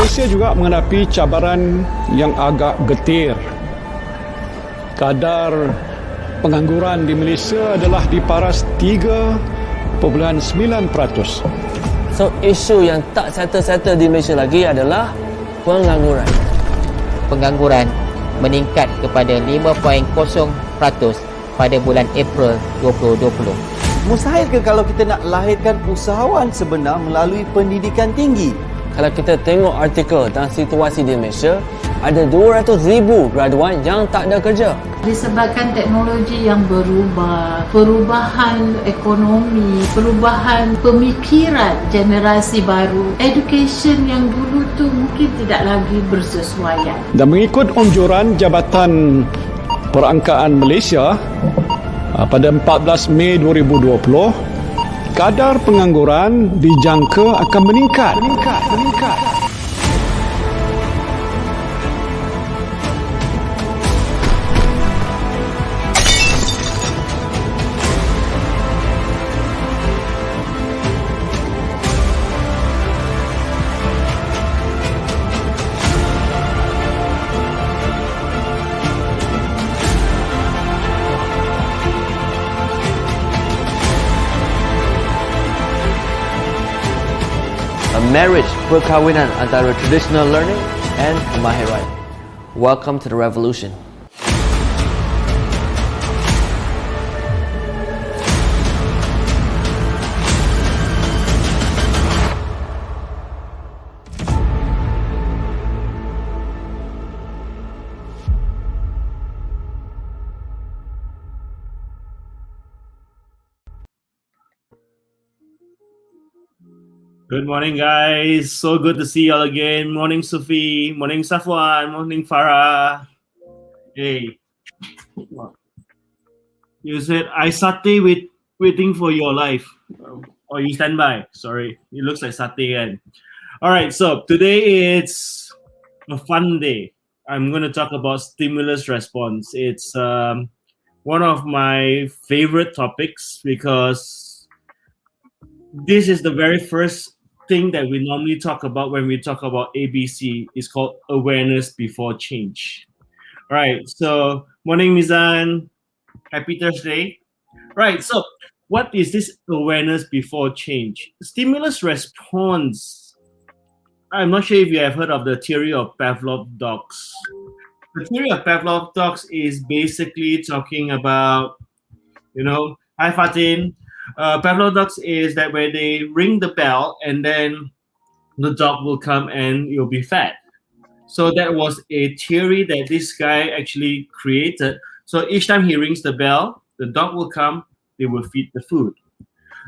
Malaysia juga menghadapi cabaran yang agak getir. Kadar pengangguran di Malaysia adalah di paras 3.9%. So, isu yang tak settle-settle di Malaysia lagi adalah pengangguran. Pengangguran meningkat kepada 5.0% pada bulan April 2020. Mustahil ke kalau kita nak lahirkan usahawan sebenar melalui pendidikan tinggi? Kalau kita tengok artikel tentang situasi di Malaysia, ada 200,000 graduan yang tak ada kerja. Disebabkan teknologi yang berubah, perubahan ekonomi, perubahan pemikiran generasi baru, education yang dulu tu mungkin tidak lagi bersesuaian. Dan mengikut anjuran Jabatan Perangkaan Malaysia, pada 14 Mei 2020, kadar pengangguran dijangka akan meningkat. A marriage, perkahwinan antara traditional learning and kemahiran. Welcome to the revolution. Good morning, guys. So good to see y'all again. Morning, Sufi. Morning, Safwan. Morning, Farah. Hey. You said, I sate waiting for your life. Or you stand by. Sorry. It looks like sate again. All right. So today it's a fun day. I'm going to talk about stimulus response. It's one of my favorite topics because this is the very first thing that we normally talk about when we talk about ABC. Is called awareness before change. All right, so morning Mizan, happy Thursday. Right, so what is this awareness before change? Stimulus response. I'm not sure if you have heard of the theory of Pavlov dogs. The theory of Pavlov dogs is basically talking about, hi Fatin. Pavlov dogs is that where they ring the bell and then the dog will come and you'll be fed. So that was a theory that this guy actually created. So each time he rings the bell, the dog will come, they will feed the food.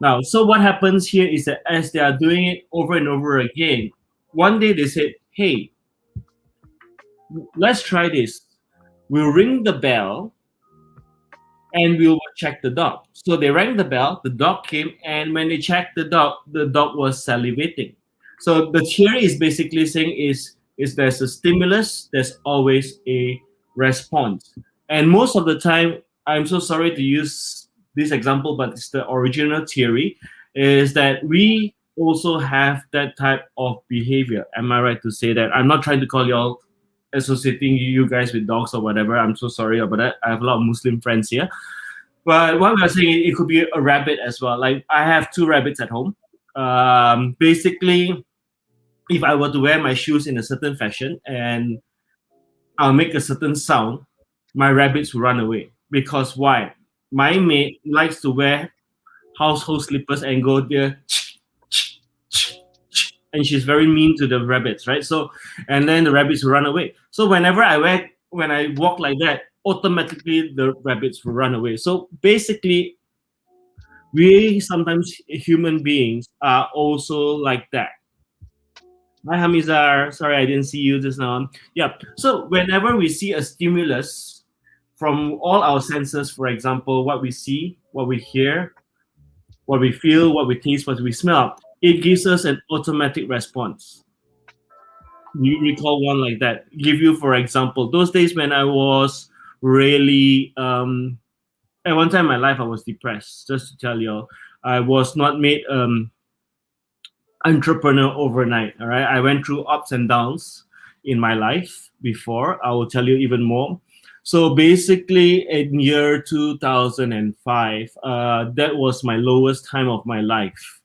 Now, so what happens here is that as they are doing it over and over again, one day they said, hey, let's try this. We'll ring the bell and we will check the dog. So they rang the bell, the dog came, and when they checked the dog was salivating. So the theory is basically saying is there's a stimulus, there's always a response. And most of the time, I'm so sorry to use this example, but it's the original theory, is that we also have that type of behavior. Am I right to say that? I'm not trying to call y'all associating you guys with dogs or whatever. I'm so sorry about that. I have a lot of Muslim friends here. But what we're saying, it could be a rabbit as well. Like I have 2 rabbits at home. Basically, if I were to wear my shoes in a certain fashion and I'll make a certain sound, my rabbits will run away. Because why? My mate likes to wear household slippers and go there, and she's very mean to the rabbits, right? So, and then the rabbits will run away. So whenever when I walk like that, automatically the rabbits will run away. So basically, we sometimes human beings are also like that. Hi Hamizar, sorry I didn't see you just now. Yeah, so whenever we see a stimulus from all our senses, for example, what we see, what we hear, what we feel, what we taste, what we smell, it gives us an automatic response. You recall one like that? Give you, for example, those days when I was really, at one time in my life, I was depressed. Just to tell you all, I was not made, entrepreneur overnight. All right, I went through ups and downs in my life before. I will tell you even more. So basically, in year 2005, that was my lowest time of my life.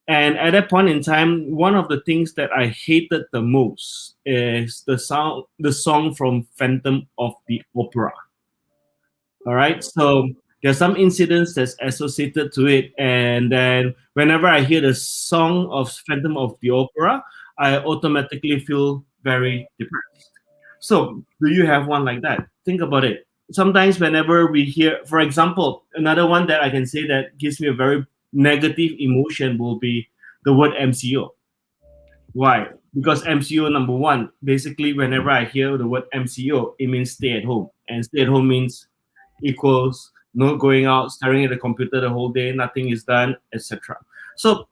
And at that point in time, one of the things that I hated the most is the song from Phantom of the Opera. All right, so there's some incidents that's associated to it, and then whenever I hear the song of Phantom of the Opera, I automatically feel very depressed. So, do you have one like that? Think about it. Sometimes, whenever we hear, for example, another one that I can say that gives me a very negative emotion will be the word MCO. Why? Because MCO, number one, basically, whenever I hear the word MCO, it means stay at home. And stay at home means equals no going out, staring at the computer the whole day, nothing is done, etc. So,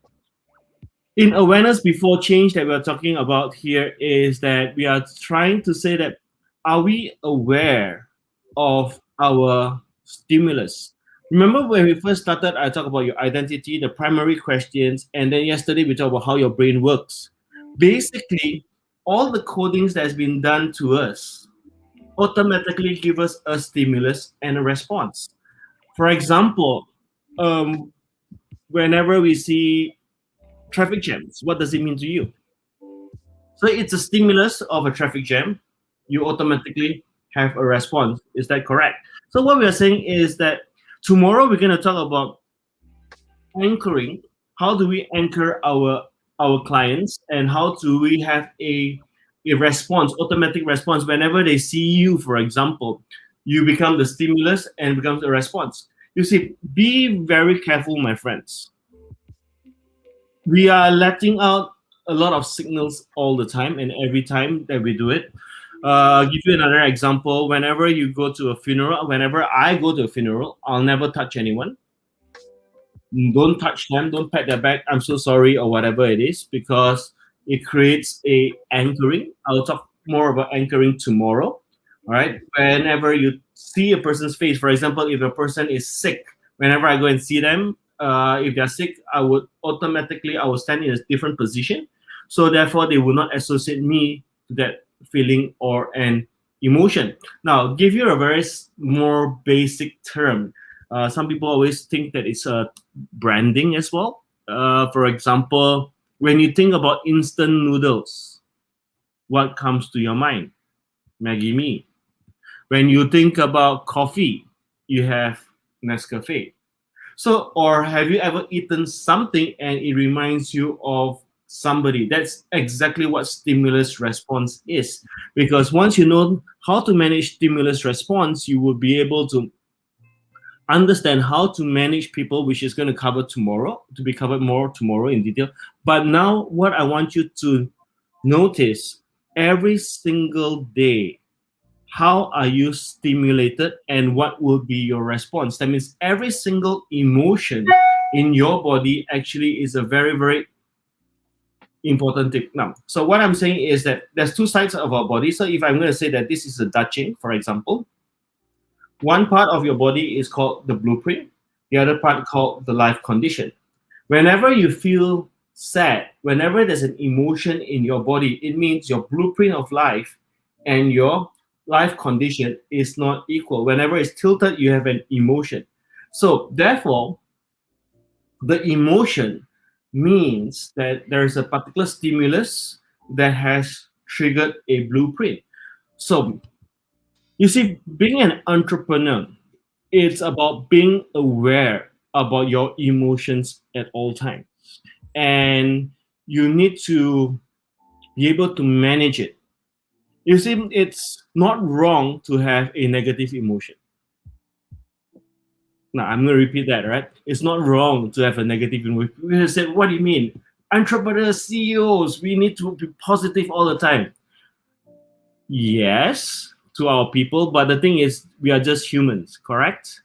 in awareness before change that we're talking about here is that we are trying to say that are we aware of our stimulus? Remember when we first started, I talked about your identity, the primary questions, and then yesterday we talked about how your brain works. Basically, all the codings that's been done to us automatically give us a stimulus and a response. For example, whenever we see traffic jams, what does it mean to you? So it's a stimulus of a traffic jam. You automatically have a response. Is that correct? So what we are saying is that tomorrow we're going to talk about anchoring. How do we anchor our clients, and how do we have a response, automatic response whenever they see you? For example, you become the stimulus and becomes a response. You see, be very careful, my friends. We are letting out a lot of signals all the time and every time that we do it. I'll give you another example. Whenever you go to a funeral, whenever I go to a funeral, I'll never touch anyone. Don't touch them, don't pat their back, I'm so sorry, or whatever it is, because it creates a anchoring. I'll talk more about anchoring tomorrow. All right. Whenever you see a person's face, for example, if a person is sick, whenever I go and see them, if they're sick, I will stand in a different position. So therefore, they will not associate me to that feeling or an emotion. Now, give you a very more basic term. Some people always think that it's a branding as well. For example, when you think about instant noodles, what comes to your mind? Maggi Mee. When you think about coffee, you have Nescafe. So, or have you ever eaten something and it reminds you of somebody? That's exactly what stimulus response is. Because once you know how to manage stimulus response, you will be able to understand how to manage people, which is going to cover tomorrow, to be covered more tomorrow in detail. But now what I want you to notice, every single day, how are you stimulated and what will be your response? That means every single emotion in your body actually is a very, very important thing. Now, so what I'm saying is that there's two sides of our body. So if I'm going to say that this is a Dutching, for example, one part of your body is called the blueprint, the other part called the life condition. Whenever you feel sad, whenever there's an emotion in your body, it means your blueprint of life and your life condition is not equal. Whenever it's tilted, you have an emotion. So therefore, the emotion means that there is a particular stimulus that has triggered a blueprint. So you see, being an entrepreneur, it's about being aware about your emotions at all times. And you need to be able to manage it. You see, it's not wrong to have a negative emotion. Now, I'm going to repeat that, right? It's not wrong to have a negative emotion. We said, what do you mean? Entrepreneurs, CEOs, we need to be positive all the time. Yes, to our people, but the thing is, we are just humans, correct?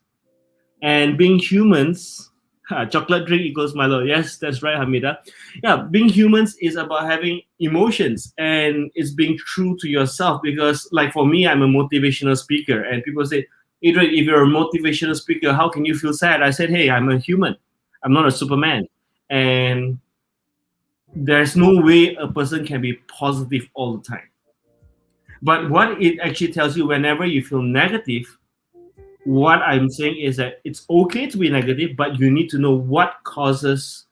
And being humans, chocolate drink equals Milo. Yes, that's right, Hamida. Yeah, being humans is about having emotions, and it's being true to yourself. Because, like for me, I'm a motivational speaker, and people say, Adrian, if you're a motivational speaker, how can you feel sad? I said, hey, I'm a human. I'm not a Superman. And there's no way a person can be positive all the time. But what it actually tells you, whenever you feel negative, what I'm saying is that it's okay to be negative, but you need to know what causes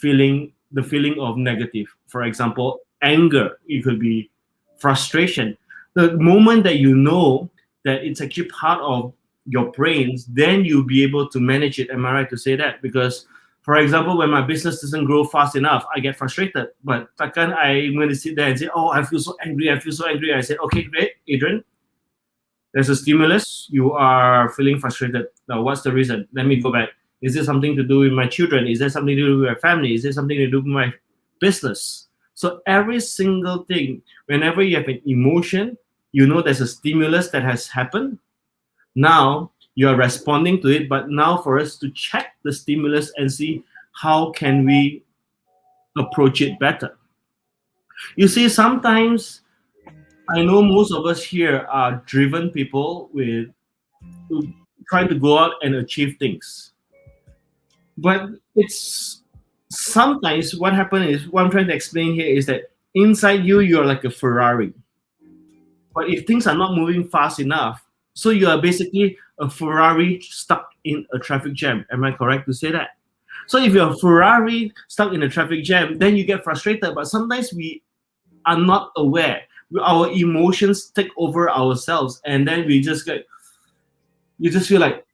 the feeling of negative. For example, anger. It could be frustration. The moment that you know that it's actually part of your brains, then you'll be able to manage it. Am I right to say that? Because, for example, when my business doesn't grow fast enough, I get frustrated. But takkan I'm going to sit there and say, oh, I feel so angry. I feel so angry. I said, okay, great, Adrian. There's a stimulus. You are feeling frustrated. Now, what's the reason? Let me go back. Is there something to do with my children? Is there something to do with my family? Is there something to do with my business? So every single thing, whenever you have an emotion, you know there's a stimulus that has happened. Now you are responding to it, but now for us to check the stimulus and see how can we approach it better. You see, sometimes I know most of us here are driven people with trying to go out and achieve things. But it's sometimes what happens is, what I'm trying to explain here is that inside you, you're like a Ferrari. But if things are not moving fast enough, so you are basically a Ferrari stuck in a traffic jam. Am I correct to say that? So if you're a Ferrari stuck in a traffic jam, then you get frustrated. But sometimes we are not aware. Our emotions take over ourselves, and then you just feel like,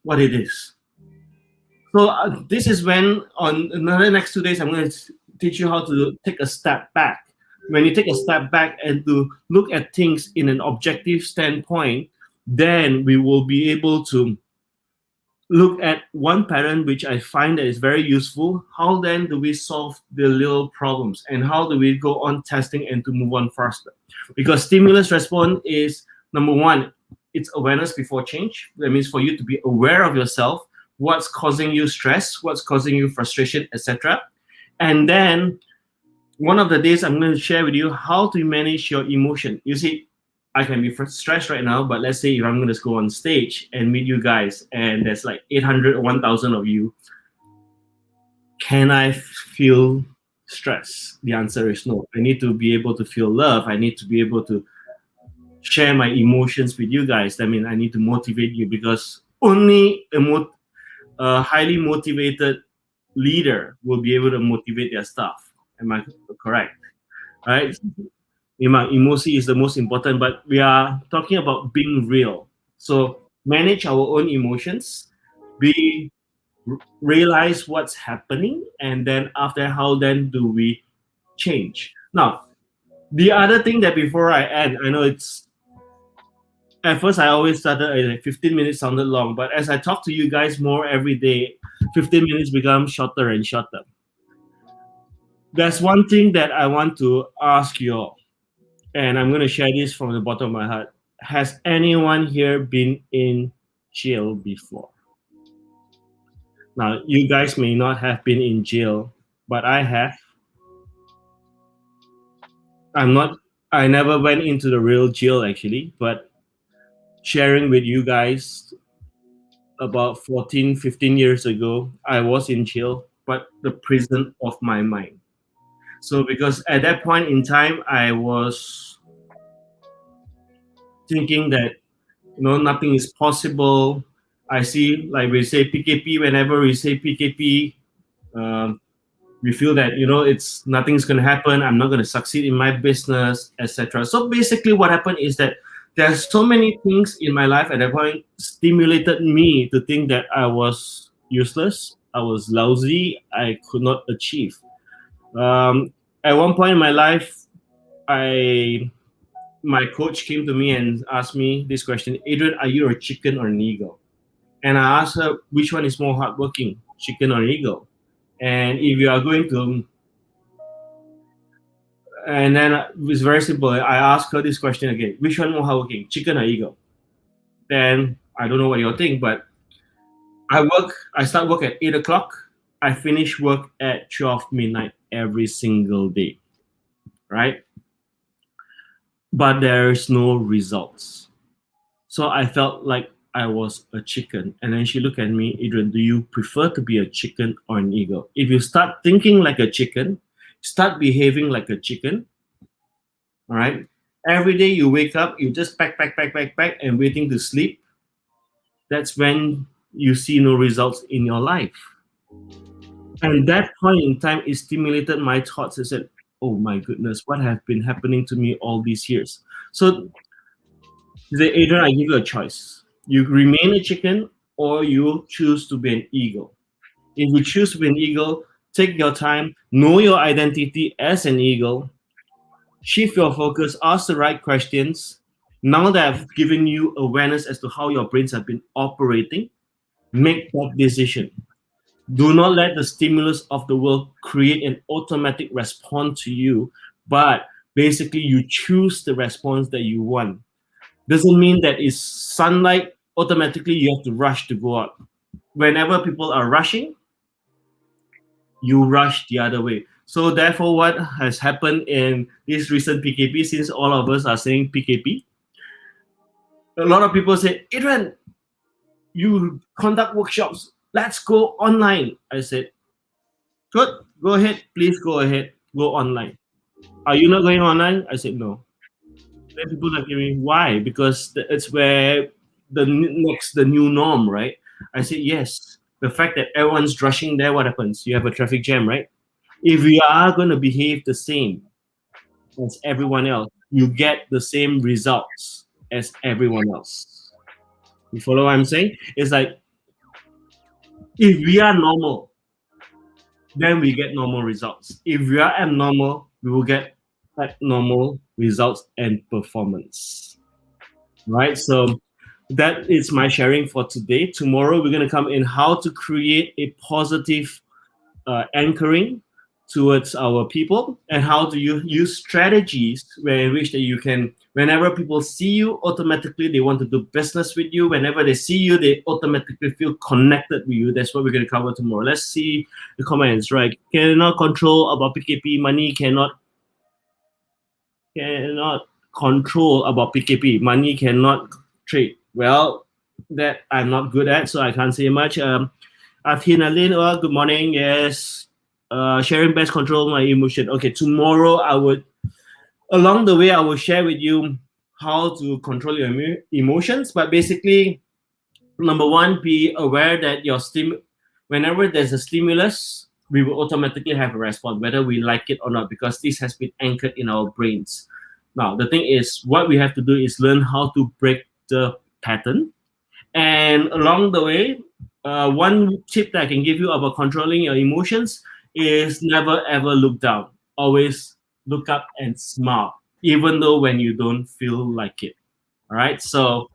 what it is. So this is when on another next 2 days, I'm going to teach you how to take a step back. When you take a step back and to look at things in an objective standpoint, then we will be able to look at one pattern which I find that is very useful. How then do we solve the little problems, and how do we go on testing and to move on faster? Because stimulus response is, number one, it's awareness before change. That means for you to be aware of yourself, what's causing you stress, what's causing you frustration, etc. And then one of the days I'm going to share with you how to manage your emotion. You see, I can be stressed right now, but let's say if I'm going to go on stage and meet you guys and there's like 800 or 1,000 of you, can I feel stress? The answer is no. I need to be able to feel love. I need to be able to share my emotions with you guys. I mean, I need to motivate you, because only a highly motivated leader will be able to motivate their staff. Am I correct? Right? Emotion is the most important, but we are talking about being real. So manage our own emotions, realize what's happening, and then after, how then do we change? Now, the other thing that before I end, I know it's, at first I always started at 15 minutes sounded long, but as I talk to you guys more every day, 15 minutes becomes shorter and shorter. There's one thing that I want to ask you all, and I'm going to share this from the bottom of my heart. Has anyone here been in jail before? Now, you guys may not have been in jail, but I have. I never went into the real jail actually, but sharing with you guys, about 14, 15 years ago, I was in jail, but the prison of my mind. So because at that point in time, I was thinking that, nothing is possible. I see, like we say PKP, whenever we say PKP, we feel that, it's nothing's going to happen. I'm not going to succeed in my business, etc. So basically what happened is that there's so many things in my life at that point stimulated me to think that I was useless, I was lousy, I could not achieve. At one point in my life, my coach came to me and asked me this question: Adrian, are you a chicken or an eagle? And I asked her, which one is more hardworking, chicken or eagle? And if you are going to, and then it's very simple. I asked her this question again: which one more hardworking, chicken or eagle? Then I don't know what you'll think, but I start work at 8 o'clock. I finish work at 12 midnight every single day, right? But there's no results. So I felt like I was a chicken. And then she looked at me: Adrian, do you prefer to be a chicken or an eagle? If you start thinking like a chicken, Start behaving like a chicken. All right. Every day you wake up, you just pack, and waiting to sleep. That's when you see no results in your life. And that point in time, it stimulated my thoughts. I said, oh my goodness, what has been happening to me all these years? So he said, Adrian, I give you a choice. You remain a chicken or you choose to be an eagle. If you choose to be an eagle, take your time, know your identity as an eagle, shift your focus, ask the right questions. Now that I've given you awareness as to how your brains have been operating, make that decision. Do not let the stimulus of the world create an automatic response to you, but basically you choose the response that you want. Doesn't mean that it's sunlight, automatically you have to rush to go out. Whenever people are rushing, you rush the other way. So therefore, what has happened in this recent PKP, since all of us are saying PKP, a lot of people say, Adrian, you conduct workshops, let's go online. I said, good, go ahead, please go ahead, go online. Are you not going online? I said, no. Then people are giving me, why? Because it's where the new norm, right? I said, yes. The fact that everyone's rushing there, what happens? You have a traffic jam, right? If we are going to behave the same as everyone else, you get the same results as everyone else. You follow what I'm saying? It's like, if we are normal, then we get normal results. If we are abnormal, we will get abnormal results and performance. Right? So that is my sharing for today. Tomorrow, we're going to come in how to create a positive anchoring towards our people, and how do you use strategies in which that you can, whenever people see you, automatically they want to do business with you. Whenever they see you, they automatically feel connected with you. That's what we're going to cover tomorrow. Let's see the comments, right? Cannot control about PKP. Money cannot control about PKP. Money cannot trade. Well, that I'm not good at, so I can't say much. Athena Lin, good morning. Yes. Sharing best control my emotion. Okay, tomorrow along the way, I will share with you how to control your emotions. But basically, number one, be aware that whenever there's a stimulus, we will automatically have a response, whether we like it or not, because this has been anchored in our brains. Now, the thing is, what we have to do is learn how to break the pattern. And along the way, one tip that I can give you about controlling your emotions is never ever look down. Always look up and smile, even though when you don't feel like it. All right. So,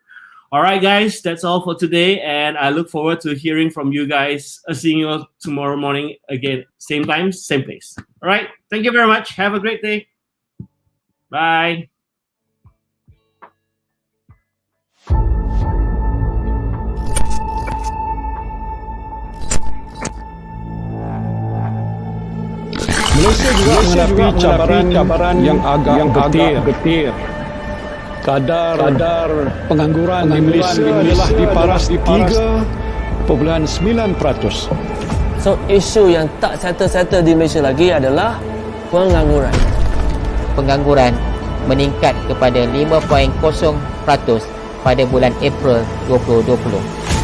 all right, guys, that's all for today. And I look forward to hearing from you guys, seeing you tomorrow morning again, same time, same place. All right. Thank you very much. Have a great day. Bye. Malaysia juga menghadapi cabaran yang agak getir. Kadar pengangguran di Malaysia adalah di paras 3.9%. So, isu yang tak settle di Malaysia lagi adalah pengangguran. Pengangguran meningkat kepada 5.0% pada bulan April 2020.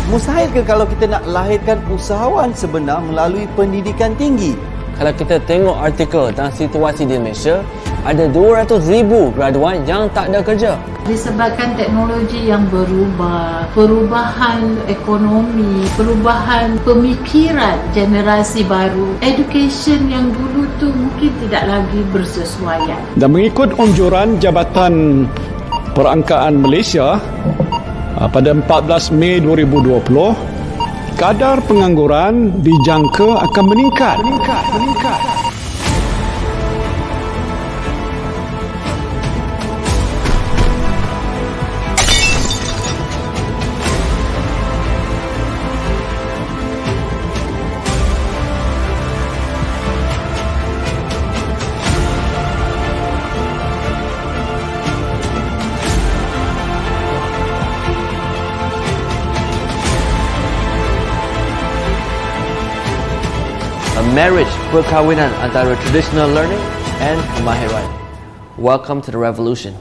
Mustahil ke kalau kita nak lahirkan usahawan sebenar melalui pendidikan tinggi? Kalau kita tengok artikel tentang situasi di Malaysia, ada 200,000 graduan yang tak ada kerja. Disebabkan teknologi yang berubah, perubahan ekonomi, perubahan pemikiran generasi baru, education yang dulu tu mungkin tidak lagi bersesuaian. Dan mengikut anjuran Jabatan Perangkaan Malaysia pada 14 Mei 2020, kadar pengangguran dijangka akan meningkat. a marriage perkawinan antara traditional learning and kemahiran. Welcome to the revolution.